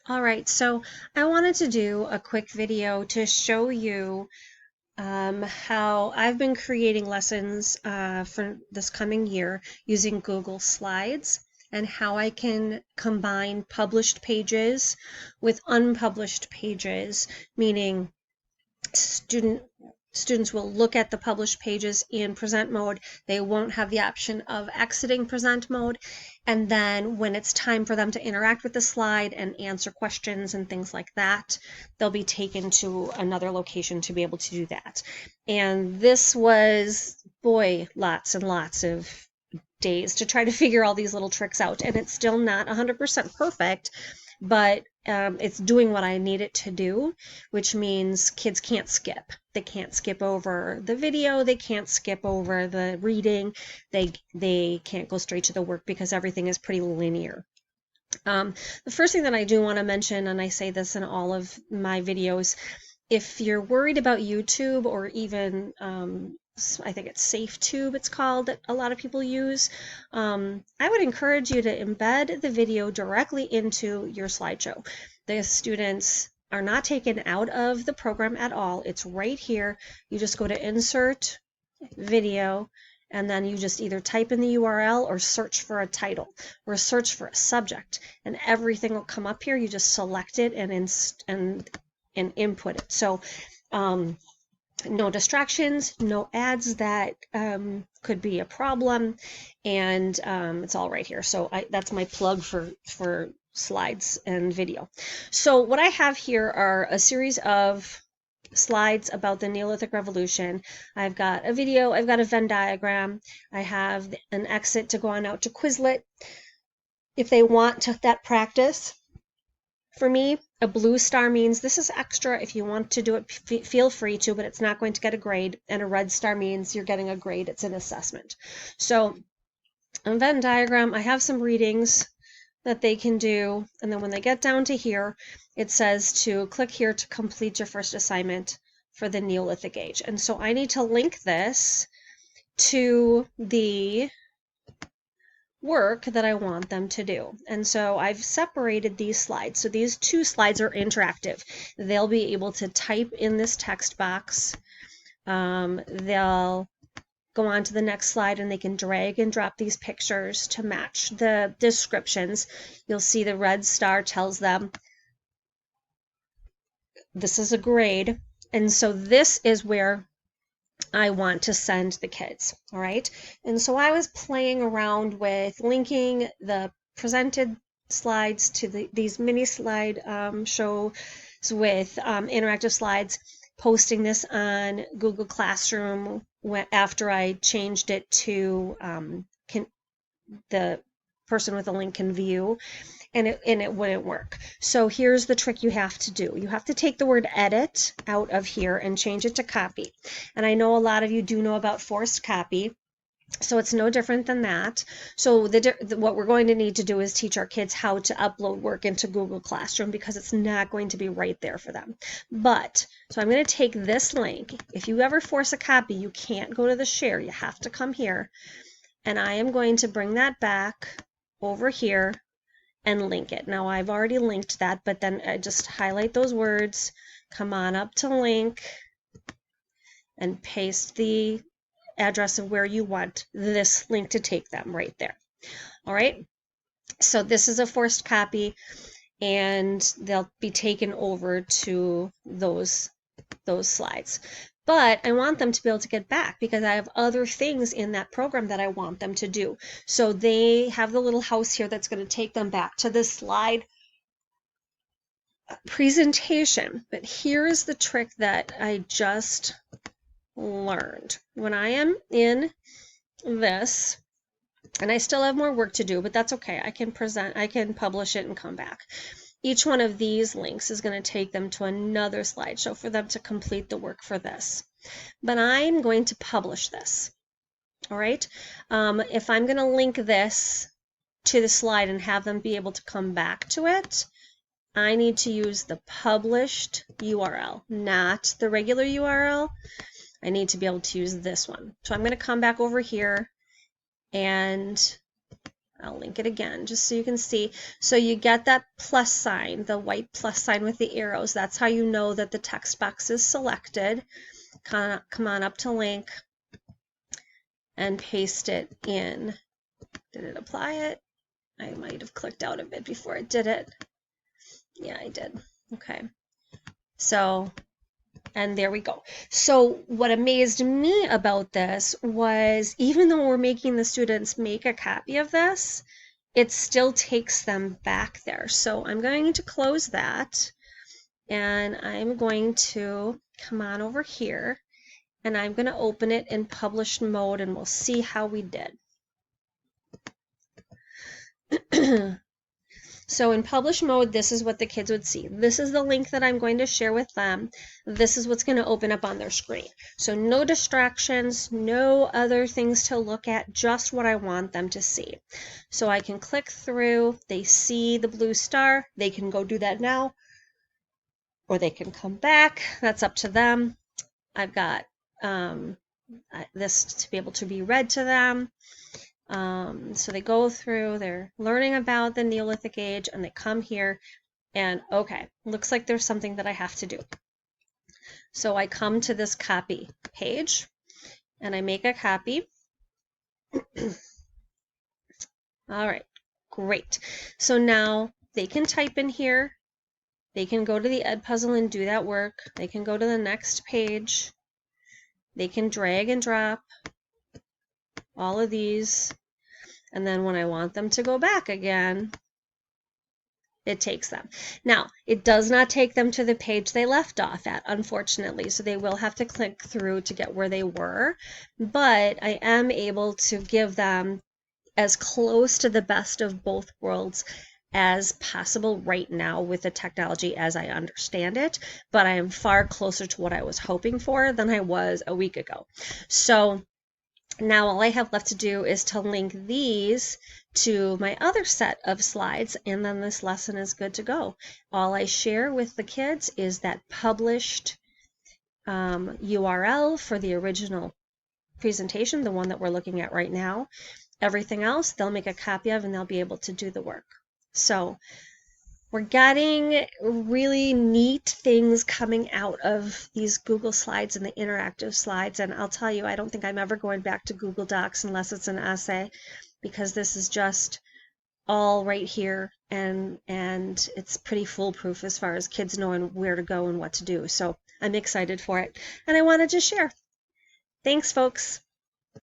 All right, so I wanted to do a quick video to show you how I've been creating lessons for this coming year using Google Slides and how I can combine published pages with unpublished pages, meaning students will look at the published pages in present mode. They won't have the option of exiting present mode. And then when it's time for them to interact with the slide and answer questions and things like that, they'll be taken to another location to be able to do that. And this was, boy, lots and lots of days to try to figure all these little tricks out. And it's still not 100% perfect, but it's doing what I need it to do, which means kids can't skip. They can't skip over the video. They can't skip over the reading. They can't go straight to the work because everything is pretty linear. The first thing that I do want to mention, and I say this in all of my videos, if you're worried about YouTube or even I think it's SafeTube it's called, that a lot of people use, I would encourage you to embed the video directly into your slideshow. The students are not taken out of the program at all. It's right here. You just go to Insert, Video, and then you just either type in the URL or search for a title or search for a subject, and everything will come up here. You just select it and input it. So no distractions, no ads that could be a problem, and it's all right here. So that's my plug for slides and video. So what I have here are a series of slides about the Neolithic Revolution. I've got a video, I've got a Venn diagram, I have an exit to go on out to Quizlet if they want that practice. For me, a blue star means this is extra. If you want to do it, feel free to, but it's not going to get a grade. And a red star means you're getting a grade. It's an assessment. So on Venn diagram, I have some readings that they can do. And then when they get down to here, it says to click here to complete your first assignment for the Neolithic Age. And so I need to link this to the work that I want them to do. And so I've separated these slides. So these two slides are interactive. They'll be able to type in this text box. They'll go on to the next slide and they can drag and drop these pictures to match the descriptions. You'll see the red star tells them this is a grade. And so this is where I want to send the kids, all right? And so I was playing around with linking the presented slides to these mini slide shows with interactive slides, posting this on Google Classroom after I changed it to the person with a link can view, and it wouldn't work. So here's the trick you have to do. You have to take the word edit out of here and change it to copy. And I know a lot of you do know about forced copy, so it's no different than that. So what we're going to need to do is teach our kids how to upload work into Google Classroom, because it's not going to be right there for them. So I'm going to take this link. If you ever force a copy, you can't go to the share. You have to come here. And I am going to bring that back over here and link it. Now I've already linked that, but then I just highlight those words, come on up to link, and paste the address of where you want this link to take them right there. All right, so this is a forced copy, and they'll be taken over to those slides. But I want them to be able to get back, because I have other things in that program that I want them to do. So they have the little house here that's going to take them back to this slide presentation. But here's the trick that I just learned. When I am in this, and I still have more work to do, but that's okay. I can publish it and come back. Each one of these links is going to take them to another slideshow for them to complete the work for this. But I'm going to publish this. All right. If I'm going to link this to the slide and have them be able to come back to it, I need to use the published URL, not the regular URL. I need to be able to use this one. So I'm going to come back over here, and I'll link it again just so you can see. So you get that plus sign, the white plus sign with the arrows. That's how you know that the text box is selected. Come on up to link and paste it in. Did it apply it? I might have clicked out of it before it did it. Yeah, I did. Okay. So, and there we go. So what amazed me about this was, even though we're making the students make a copy of this, it still takes them back there. So I'm going to close that, and I'm going to come on over here, and I'm going to open it in published mode, and we'll see how we did. So in published mode, this is what the kids would see. This is the link that I'm going to share with them. This is what's going to open up on their screen. So no distractions, no other things to look at, just what I want them to see. So I can click through, they see the blue star, they can go do that now, or they can come back. That's up to them. I've got this to be able to be read to them. So they go through, they're learning about the Neolithic age, and they come here and, okay, looks like there's something that I have to do. So I come to this copy page and I make a copy. All right, great. So now they can type in here. They can go to the Edpuzzle and do that work. They can go to the next page. They can drag and drop all of these. And then when I want them to go back again, it takes them. Now, it does not take them to the page they left off at, unfortunately, so they will have to click through to get where they were, but I am able to give them as close to the best of both worlds as possible right now with the technology as I understand it, but I am far closer to what I was hoping for than I was a week ago. So now all I have left to do is to link these to my other set of slides, and then this lesson is good to go. All I share with the kids is that published URL for the original presentation, the one that we're looking at right now. Everything else they'll make a copy of and they'll be able to do the work. So we're getting really neat things coming out of these Google Slides and the interactive slides. And I'll tell you, I don't think I'm ever going back to Google Docs unless it's an essay, because this is just all right here, and it's pretty foolproof as far as kids knowing where to go and what to do. So I'm excited for it, and I wanted to share. Thanks, folks.